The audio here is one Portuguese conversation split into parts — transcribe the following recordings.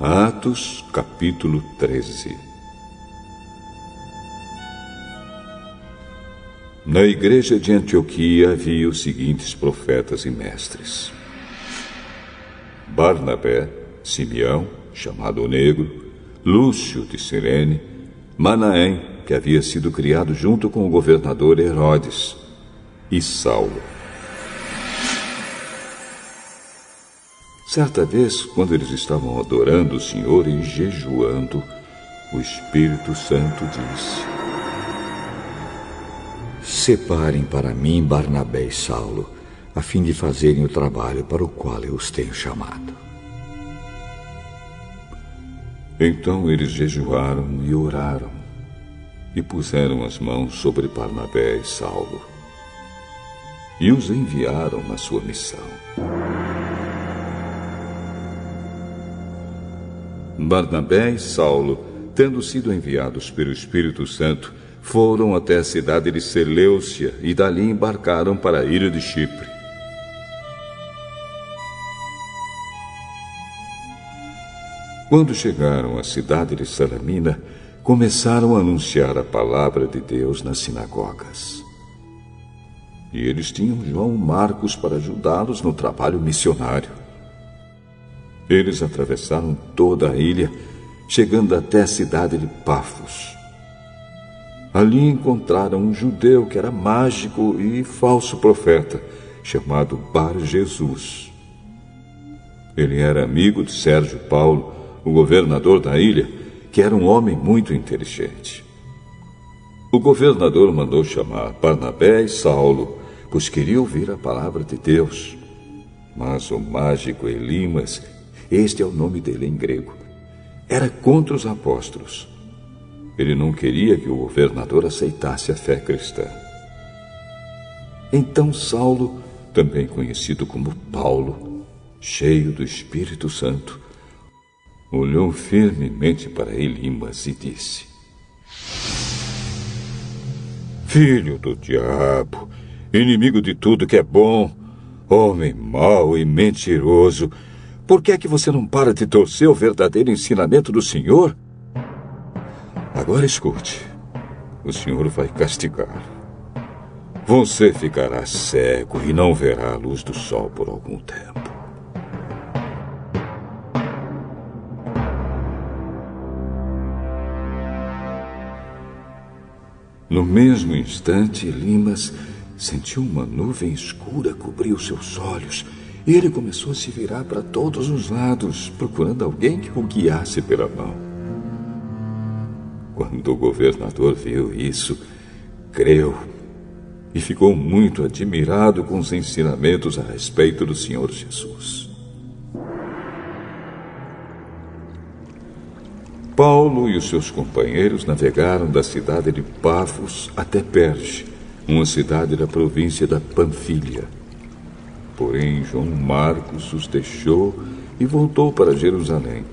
Atos, capítulo 13. Na igreja de Antioquia havia os seguintes profetas e mestres: Barnabé, Simeão, chamado o Negro, Lúcio de Cirene, Manaém, que havia sido criado junto com o governador Herodes, e Saulo. Certa vez, quando eles estavam adorando o Senhor e jejuando, o Espírito Santo disse: Separem para mim Barnabé e Saulo, a fim de fazerem o trabalho para o qual eu os tenho chamado. Então eles jejuaram e oraram, e puseram as mãos sobre Barnabé e Saulo, e os enviaram na sua missão. Barnabé e Saulo, tendo sido enviados pelo Espírito Santo, foram até a cidade de Seleucia e dali embarcaram para a ilha de Chipre. Quando chegaram à cidade de Salamina, começaram a anunciar a palavra de Deus nas sinagogas. E eles tinham João Marcos para ajudá-los no trabalho missionário. Eles atravessaram toda a ilha, chegando até a cidade de Pafos. Ali encontraram um judeu que era mágico e falso profeta, chamado Bar-Jesus. Ele era amigo de Sérgio Paulo, o governador da ilha, que era um homem muito inteligente. O governador mandou chamar Barnabé e Saulo, pois queria ouvir a palavra de Deus. Mas o mágico Elimas, este é o nome dele em grego, era contra os apóstolos. Ele não queria que o governador aceitasse a fé cristã. Então Saulo, também conhecido como Paulo, cheio do Espírito Santo, olhou firmemente para Elimas e disse: Filho do diabo, inimigo de tudo que é bom, homem mau e mentiroso, por que é que você não para de torcer o verdadeiro ensinamento do Senhor? Agora escute, o Senhor vai castigá-lo. Você ficará cego e não verá a luz do sol por algum tempo. No mesmo instante, Elimas sentiu uma nuvem escura cobrir os seus olhos e ele começou a se virar para todos os lados, procurando alguém que o guiasse pela mão. Quando o governador viu isso, creu e ficou muito admirado com os ensinamentos a respeito do Senhor Jesus. Paulo e os seus companheiros navegaram da cidade de Pafos até Perge, uma cidade da província da Panfilha. Porém, João Marcos os deixou e voltou para Jerusalém.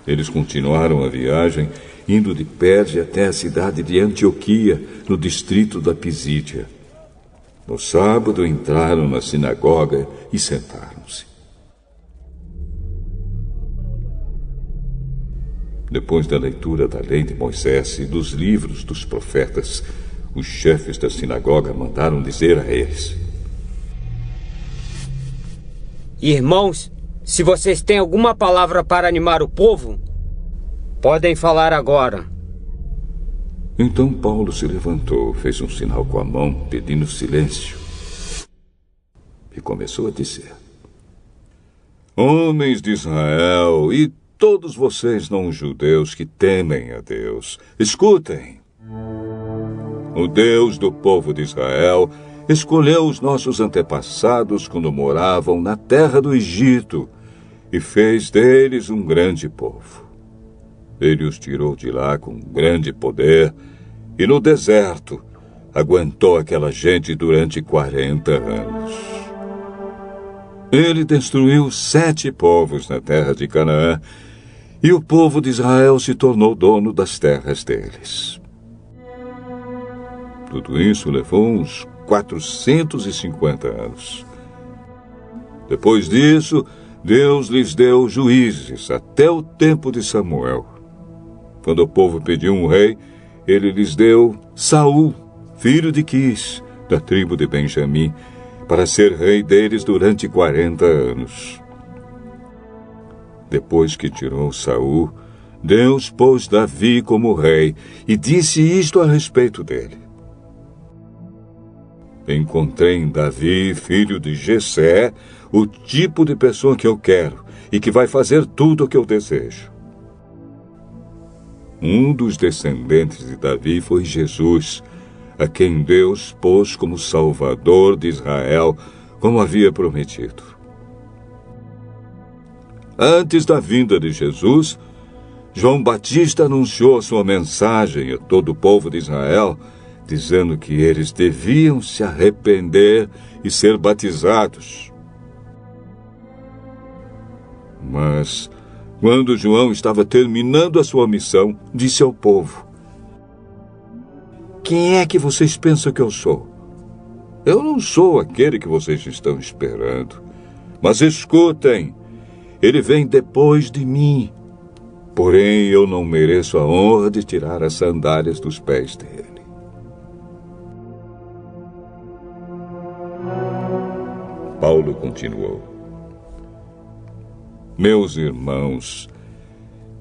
Eles continuaram a viagem, indo de Perge até a cidade de Antioquia, no distrito da Pisídia. No sábado, entraram na sinagoga e sentaram-se. Depois da leitura da lei de Moisés e dos livros dos profetas, os chefes da sinagoga mandaram dizer a eles: Irmãos, se vocês têm alguma palavra para animar o povo, podem falar agora. Então Paulo se levantou, fez um sinal com a mão, pedindo silêncio, e começou a dizer: Homens de Israel e todos vocês não-judeus que temem a Deus, escutem. O Deus do povo de Israel escolheu os nossos antepassados quando moravam na terra do Egito e fez deles um grande povo. Ele os tirou de lá com grande poder e no deserto aguentou aquela gente durante 40 anos. Ele destruiu 7 povos na terra de Canaã e o povo de Israel se tornou dono das terras deles. Tudo isso levou uns 450 anos. Depois disso, Deus lhes deu juízes até o tempo de Samuel. Quando o povo pediu um rei, ele lhes deu Saul, filho de Quis, da tribo de Benjamim, para ser rei deles durante 40 anos. Depois que tirou Saul, Deus pôs Davi como rei e disse isto a respeito dele: encontrei em Davi, filho de Jessé, o tipo de pessoa que eu quero e que vai fazer tudo o que eu desejo. Um dos descendentes de Davi foi Jesus, a quem Deus pôs como Salvador de Israel, como havia prometido. Antes da vinda de Jesus, João Batista anunciou sua mensagem a todo o povo de Israel, dizendo que eles deviam se arrepender e ser batizados. Mas, quando João estava terminando a sua missão, disse ao povo: quem é que vocês pensam que eu sou? Eu não sou aquele que vocês estão esperando. Mas escutem, ele vem depois de mim. Porém, eu não mereço a honra de tirar as sandálias dos pés dele. Paulo continuou: meus irmãos,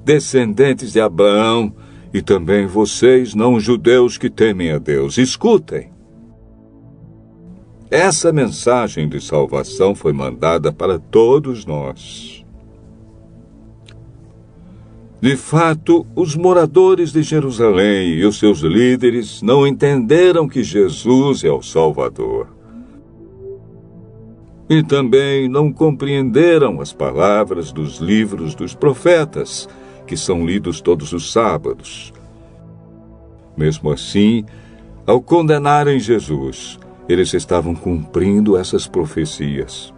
descendentes de Abraão, e também vocês, não-judeus que temem a Deus, escutem. Essa mensagem de salvação foi mandada para todos nós. De fato, os moradores de Jerusalém e os seus líderes não entenderam que Jesus é o Salvador. E também não compreenderam as palavras dos livros dos profetas, que são lidos todos os sábados. Mesmo assim, ao condenarem Jesus, eles estavam cumprindo essas profecias.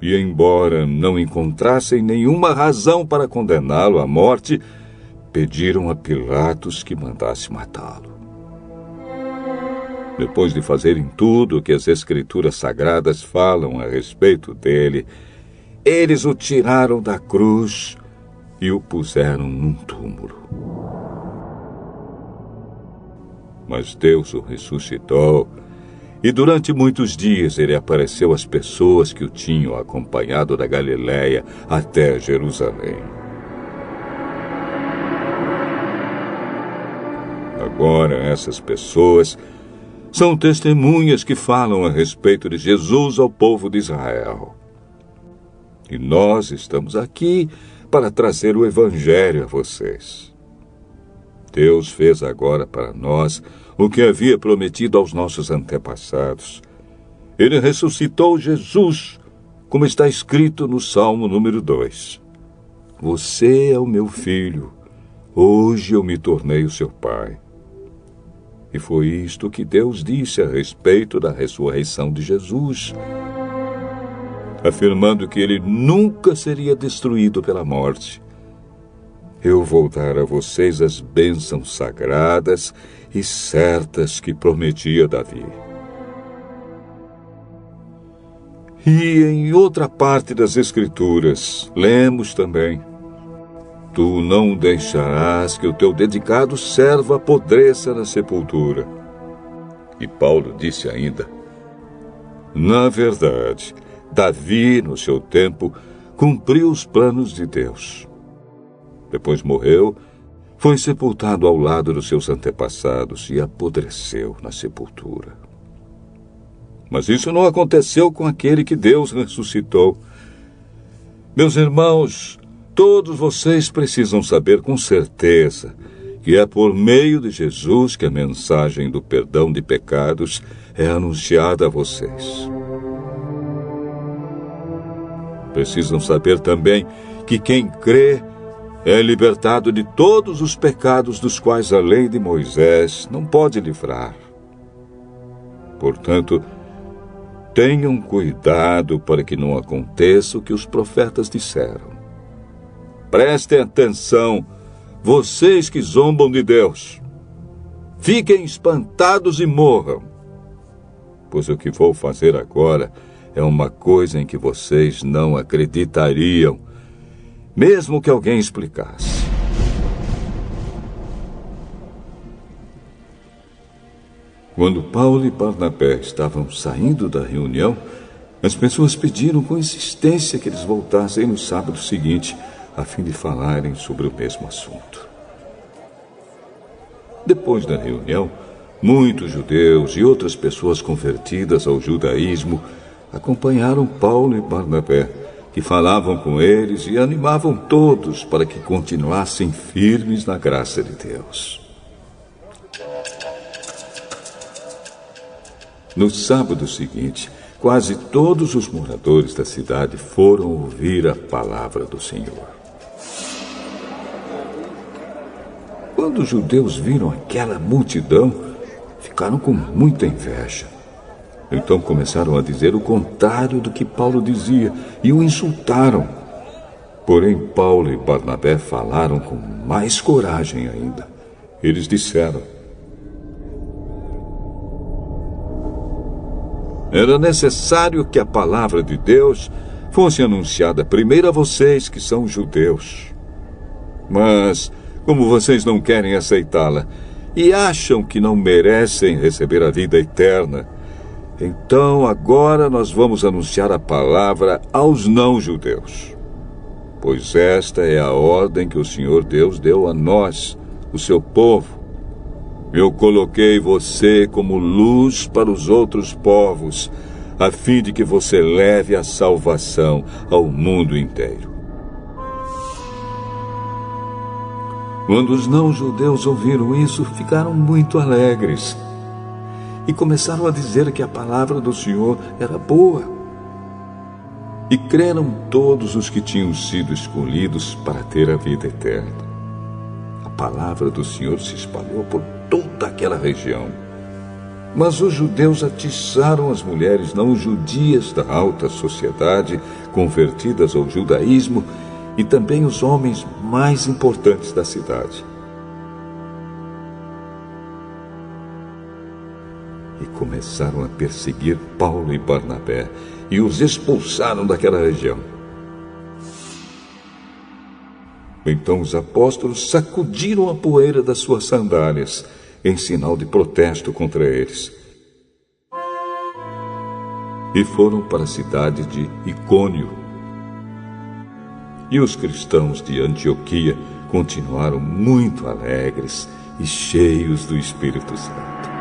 E embora não encontrassem nenhuma razão para condená-lo à morte, pediram a Pilatos que mandasse matá-lo. Depois de fazerem tudo o que as Escrituras Sagradas falam a respeito dele, eles o tiraram da cruz e o puseram num túmulo. Mas Deus o ressuscitou, e durante muitos dias ele apareceu às pessoas que o tinham acompanhado da Galiléia até Jerusalém. Agora essas pessoas são testemunhas que falam a respeito de Jesus ao povo de Israel. E nós estamos aqui para trazer o Evangelho a vocês. Deus fez agora para nós o que havia prometido aos nossos antepassados. Ele ressuscitou Jesus, como está escrito no Salmo número 2. Você é o meu filho, hoje eu me tornei o seu pai. E foi isto que Deus disse a respeito da ressurreição de Jesus, afirmando que ele nunca seria destruído pela morte. Eu vou dar a vocês as bênçãos sagradas e certas que prometia Davi. E em outra parte das Escrituras, lemos também: tu não deixarás que o teu dedicado servo apodreça na sepultura. E Paulo disse ainda: na verdade, Davi, no seu tempo, cumpriu os planos de Deus. Depois morreu, foi sepultado ao lado dos seus antepassados e apodreceu na sepultura. Mas isso não aconteceu com aquele que Deus ressuscitou. Meus irmãos, todos vocês precisam saber com certeza que é por meio de Jesus que a mensagem do perdão de pecados é anunciada a vocês. Precisam saber também que quem crê é libertado de todos os pecados dos quais a lei de Moisés não pode livrar. Portanto, tenham cuidado para que não aconteça o que os profetas disseram. Prestem atenção, vocês que zombam de Deus. Fiquem espantados e morram. Pois o que vou fazer agora é uma coisa em que vocês não acreditariam, mesmo que alguém explicasse. Quando Paulo e Barnabé estavam saindo da reunião, as pessoas pediram com insistência que eles voltassem no sábado seguinte, a fim de falarem sobre o mesmo assunto. Depois da reunião, muitos judeus e outras pessoas convertidas ao judaísmo acompanharam Paulo e Barnabé, que falavam com eles e animavam todos para que continuassem firmes na graça de Deus. No sábado seguinte, quase todos os moradores da cidade foram ouvir a palavra do Senhor. Quando os judeus viram aquela multidão, ficaram com muita inveja. Então começaram a dizer o contrário do que Paulo dizia e o insultaram. Porém, Paulo e Barnabé falaram com mais coragem ainda. Eles disseram: era necessário que a palavra de Deus fosse anunciada primeiro a vocês que são judeus. Mas, como vocês não querem aceitá-la e acham que não merecem receber a vida eterna, então agora nós vamos anunciar a palavra aos não-judeus. Pois esta é a ordem que o Senhor Deus deu a nós, o seu povo. Eu coloquei você como luz para os outros povos, a fim de que você leve a salvação ao mundo inteiro. Quando os não-judeus ouviram isso, ficaram muito alegres e começaram a dizer que a palavra do Senhor era boa. E creram todos os que tinham sido escolhidos para ter a vida eterna. A palavra do Senhor se espalhou por toda aquela região. Mas os judeus atiçaram as mulheres não judias da alta sociedade, convertidas ao judaísmo, e também os homens mais importantes da cidade. E começaram a perseguir Paulo e Barnabé e os expulsaram daquela região. Então os apóstolos sacudiram a poeira das suas sandálias em sinal de protesto contra eles. E foram para a cidade de Icônio. E os cristãos de Antioquia continuaram muito alegres e cheios do Espírito Santo.